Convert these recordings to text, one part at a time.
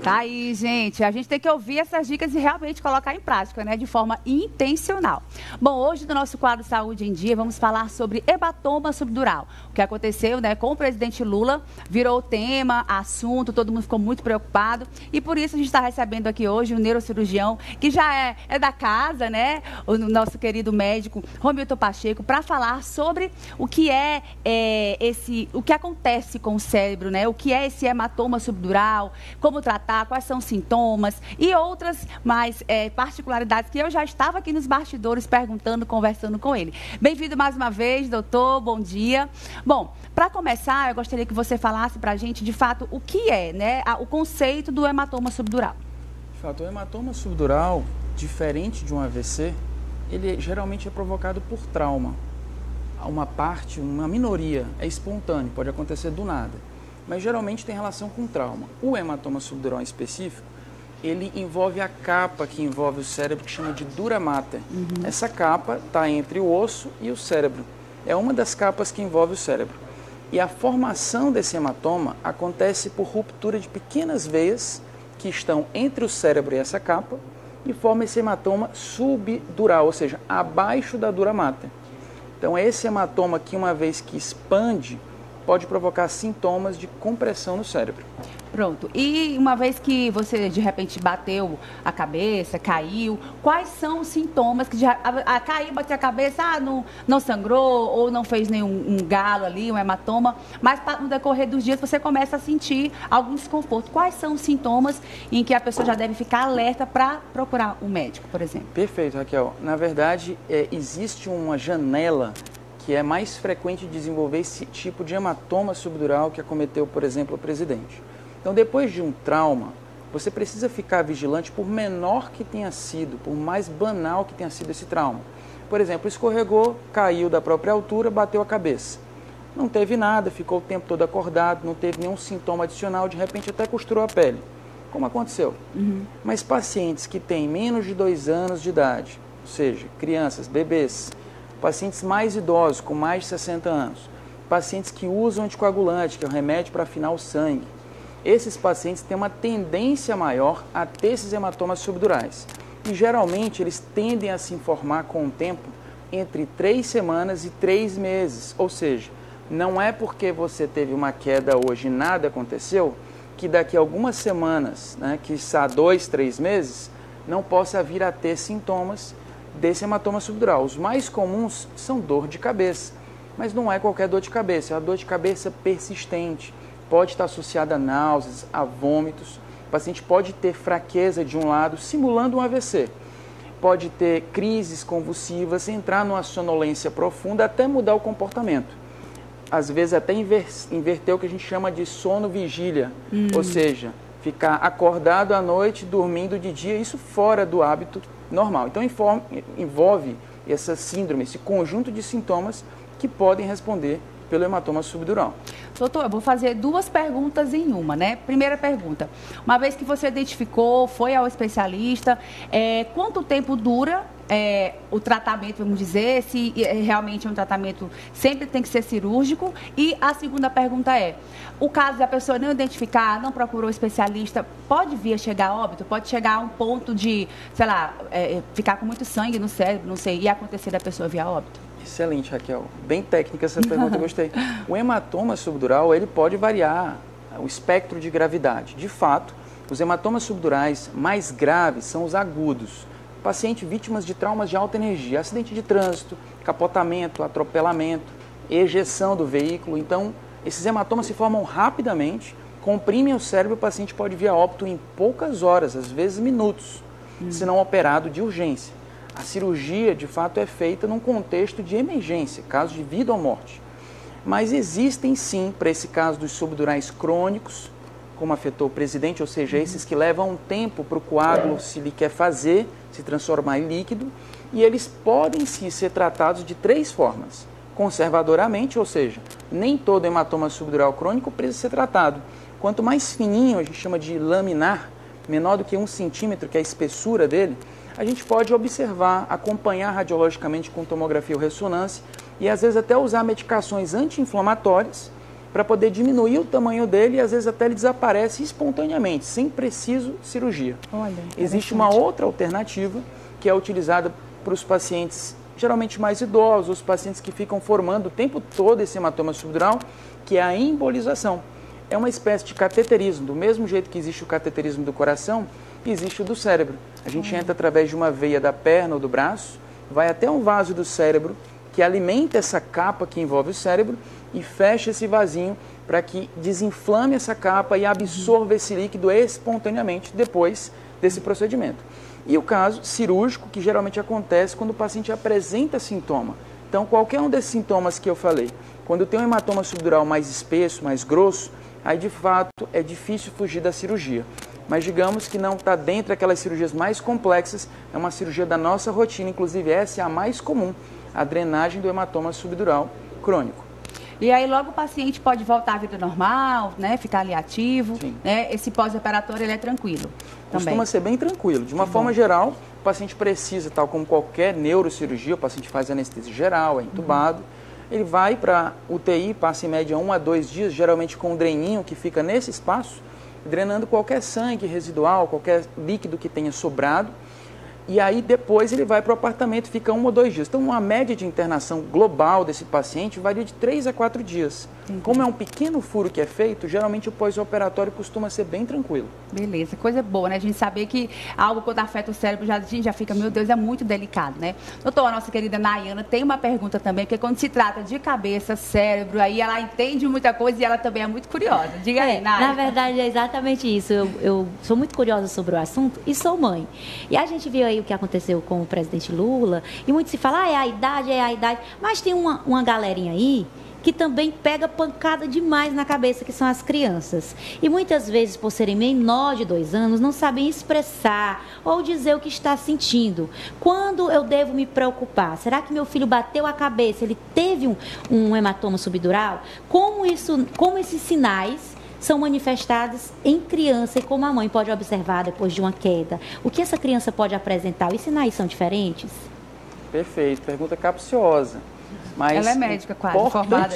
Tá aí, gente. A gente tem que ouvir essas dicas e realmente colocar em prática, né? De forma intencional. Bom, hoje no nosso quadro Saúde em Dia, vamos falar sobre hematoma subdural. O que aconteceu, né, com o presidente Lula, virou tema, assunto, todo mundo ficou muito preocupado. E por isso a gente está recebendo aqui hoje um neurocirurgião, que já é da casa, né? O nosso querido médico Romilton Pacheco, para falar sobre o que o que acontece com o cérebro, né? O que é esse hematoma subdural, como tratar, quais são os sintomas e outras mais particularidades que eu já estava aqui nos bastidores perguntando, conversando com ele. Bem-vindo mais uma vez, doutor, bom dia. Bom, para começar, eu gostaria que você falasse para a gente, de fato, o que é, né, o conceito do hematoma subdural. De fato, o hematoma subdural, diferente de um AVC, ele geralmente é provocado por trauma. Uma minoria é espontâneo, pode acontecer do nada, mas geralmente tem relação com trauma. O hematoma subdural em específico, ele envolve a capa que envolve o cérebro, que chama de dura mater. Essa capa está entre o osso e o cérebro. É uma das capas que envolve o cérebro. E a formação desse hematoma acontece por ruptura de pequenas veias que estão entre o cérebro e essa capa e forma esse hematoma subdural, ou seja, abaixo da dura mater. Então, esse hematoma que, uma vez que expande, pode provocar sintomas de compressão no cérebro. Pronto. E uma vez que você, de repente, bateu a cabeça, caiu, quais são os sintomas que caiu, bateu a cabeça, não sangrou ou não fez nenhum galo ali, um hematoma, mas no decorrer dos dias você começa a sentir algum desconforto. Quais são os sintomas em que a pessoa já deve ficar alerta para procurar um médico, por exemplo? Perfeito, Raquel. Na verdade, existe uma janela que é mais frequente de desenvolver esse tipo de hematoma subdural que acometeu, por exemplo, o presidente. Então, depois de um trauma, você precisa ficar vigilante por menor que tenha sido, por mais banal que tenha sido esse trauma. Por exemplo, escorregou, caiu da própria altura, bateu a cabeça. Não teve nada, ficou o tempo todo acordado, não teve nenhum sintoma adicional, de repente até costurou a pele. Como aconteceu? Mas pacientes que têm menos de 2 anos de idade, ou seja, crianças, bebês, pacientes mais idosos, com mais de 60 anos, pacientes que usam anticoagulante, que é o remédio para afinar o sangue, esses pacientes têm uma tendência maior a ter esses hematomas subdurais. E geralmente eles tendem a se formar com o tempo entre 3 semanas e 3 meses. Ou seja, não é porque você teve uma queda hoje e nada aconteceu, que daqui a algumas semanas, né, quiçá 2, 3 meses, não possa vir a ter sintomas desse hematoma subdural. Os mais comuns são dor de cabeça, mas não é qualquer dor de cabeça, é uma dor de cabeça persistente, pode estar associada a náuseas, a vômitos, o paciente pode ter fraqueza de um lado, simulando um AVC, pode ter crises convulsivas, entrar numa sonolência profunda, até mudar o comportamento. Às vezes até inverter o que a gente chama de sono-vigília, ou seja, ficar acordado à noite, dormindo de dia, isso fora do hábito normal. Então envolve essa síndrome, esse conjunto de sintomas que podem responder pelo hematoma subdural. Doutor, eu vou fazer 2 perguntas em uma, né? Primeira pergunta, uma vez que você identificou, foi ao especialista, quanto tempo dura o tratamento, vamos dizer, se realmente é um tratamento, sempre tem que ser cirúrgico? E a segunda pergunta é, o caso da pessoa não identificar, não procurou especialista, pode vir a chegar a óbito? Pode chegar a um ponto de, sei lá, ficar com muito sangue no cérebro, não sei, e acontecer da pessoa vir a óbito? Excelente, Raquel. Bem técnica essa pergunta, eu gostei. O hematoma subdural, ele pode variar o espectro de gravidade. De fato, os hematomas subdurais mais graves são os agudos. Pacientes vítimas de traumas de alta energia, acidente de trânsito, capotamento, atropelamento, ejeção do veículo. Então, esses hematomas se formam rapidamente, comprimem o cérebro e o paciente pode vir a óbito em poucas horas, às vezes minutos, se não operado de urgência. A cirurgia, de fato, é feita num contexto de emergência, caso de vida ou morte. Mas existem, sim, para esse caso dos subdurais crônicos, como afetou o presidente, ou seja, esses que levam um tempo para o coágulo se lhe quer fazer, se transformar em líquido, e eles podem, sim, ser tratados de 3 formas. Conservadoramente, ou seja, nem todo hematoma subdural crônico precisa ser tratado. Quanto mais fininho, a gente chama de laminar, menor do que 1 centímetro, que é a espessura dele, a gente pode observar, acompanhar radiologicamente com tomografia ou ressonância e às vezes até usar medicações anti-inflamatórias para poder diminuir o tamanho dele e às vezes até ele desaparece espontaneamente, sem preciso cirurgia. Olha, existe uma outra alternativa que é utilizada para os pacientes geralmente mais idosos, os pacientes que ficam formando o tempo todo esse hematoma subdural, que é a embolização. É uma espécie de cateterismo, do mesmo jeito que existe o cateterismo do coração, existe o do cérebro. A gente entra através de uma veia da perna ou do braço, vai até um vaso do cérebro, que alimenta essa capa que envolve o cérebro e fecha esse vasinho para que desinflame essa capa e absorva esse líquido espontaneamente depois desse procedimento. E o caso cirúrgico, que geralmente acontece quando o paciente apresenta sintoma. Então, qualquer um desses sintomas que eu falei, quando tem um hematoma subdural mais espesso, mais grosso, aí de fato é difícil fugir da cirurgia. Mas digamos que não está dentro daquelas cirurgias mais complexas, é uma cirurgia da nossa rotina, inclusive essa é a mais comum, a drenagem do hematoma subdural crônico. E aí logo o paciente pode voltar à vida normal, né? Ficar ali ativo, né? Esse pós-operatório ele é tranquilo também. Costuma ser bem tranquilo. De uma forma geral, o paciente precisa, tal como qualquer neurocirurgia, o paciente faz anestesia geral, é entubado. Ele vai para UTI, passa em média 1 a 2 dias, geralmente com um dreninho que fica nesse espaço, drenando qualquer sangue residual, qualquer líquido que tenha sobrado. E aí depois ele vai para o apartamento, fica 1 ou 2 dias. Então, uma média de internação global desse paciente varia de 3 a 4 dias. Como é um pequeno furo que é feito, geralmente o pós-operatório costuma ser bem tranquilo. Beleza, coisa boa, né? A gente saber que algo quando afeta o cérebro, a gente já fica, meu Deus, é muito delicado, né? Doutor, a nossa querida Nayana tem uma pergunta também, porque quando se trata de cabeça, cérebro, aí ela entende muita coisa e ela também é muito curiosa. Diga aí, Nayana. Na verdade, é exatamente isso. Eu sou muito curiosa sobre o assunto e sou mãe. E a gente viu aí o que aconteceu com o presidente Lula, e muito se fala, é a idade, mas tem uma galerinha aí que também pega pancada demais na cabeça, que são as crianças. E muitas vezes, por serem menor de 2 anos, não sabem expressar ou dizer o que está sentindo. Quando eu devo me preocupar? Será que meu filho bateu a cabeça, ele teve um hematoma subdural? Como esses sinais são manifestados em criança e como a mãe pode observar depois de uma queda? O que essa criança pode apresentar? Os sinais são diferentes? Perfeito, pergunta capciosa. Mas ela é médica quase, formada.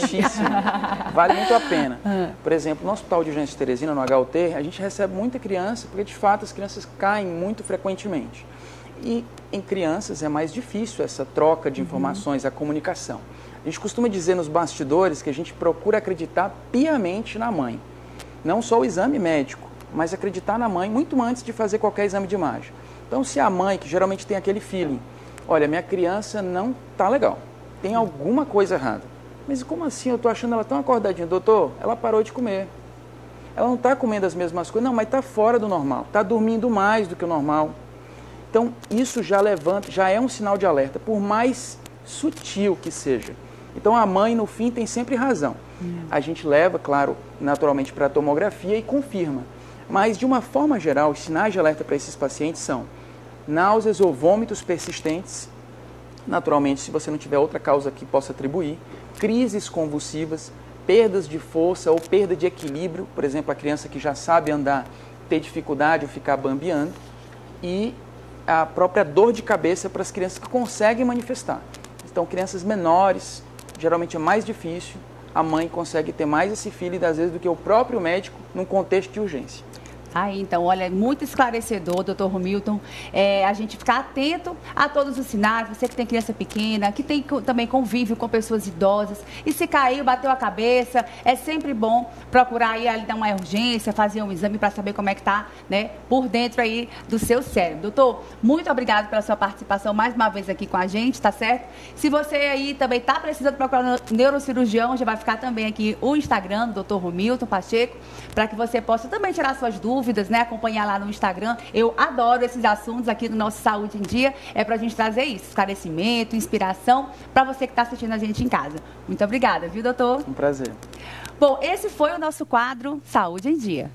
Vale muito a pena. Por exemplo, no Hospital de Urgência de Teresina, no HUT, a gente recebe muita criança, porque de fato as crianças caem muito frequentemente. E em crianças é mais difícil essa troca de informações, a comunicação. A gente costuma dizer nos bastidores que a gente procura acreditar piamente na mãe. Não só o exame médico, mas acreditar na mãe muito antes de fazer qualquer exame de imagem. Então, se a mãe, que geralmente tem aquele feeling, olha, minha criança não está legal, tem alguma coisa errada. Mas como assim? Eu estou achando ela tão acordadinha. Doutor, ela parou de comer. Ela não está comendo as mesmas coisas. Não, mas está fora do normal. Está dormindo mais do que o normal. Então, isso já é um sinal de alerta, por mais sutil que seja. Então, a mãe, no fim, tem sempre razão. A gente leva, claro, naturalmente para a tomografia e confirma. Mas, de uma forma geral, os sinais de alerta para esses pacientes são náuseas ou vômitos persistentes, naturalmente, se você não tiver outra causa que possa atribuir, crises convulsivas, perdas de força ou perda de equilíbrio, por exemplo, a criança que já sabe andar ter dificuldade ou ficar bambeando, e a própria dor de cabeça para as crianças que conseguem manifestar. Então, crianças menores, geralmente é mais difícil, a mãe consegue ter mais esse feeling, às vezes, do que o próprio médico num contexto de urgência. Aí, então, olha, muito esclarecedor, doutor Romilton, a gente ficar atento a todos os sinais, você que tem criança pequena, que tem também convívio com pessoas idosas, e se caiu, bateu a cabeça, é sempre bom procurar ir ali dar uma urgência, fazer um exame para saber como é que está, né, por dentro aí do seu cérebro. Doutor, muito obrigado pela sua participação mais uma vez aqui com a gente, tá certo? Se você aí também está precisando procurar um neurocirurgião, já vai ficar também aqui o Instagram do doutor Romilton Pacheco, para que você possa também tirar suas dúvidas, né? Acompanhar lá no Instagram. Eu adoro esses assuntos aqui do nosso Saúde em Dia. É pra gente trazer isso, esclarecimento, inspiração, para você que está assistindo a gente em casa. Muito obrigada, viu, doutor? Um prazer. Bom, esse foi o nosso quadro Saúde em Dia.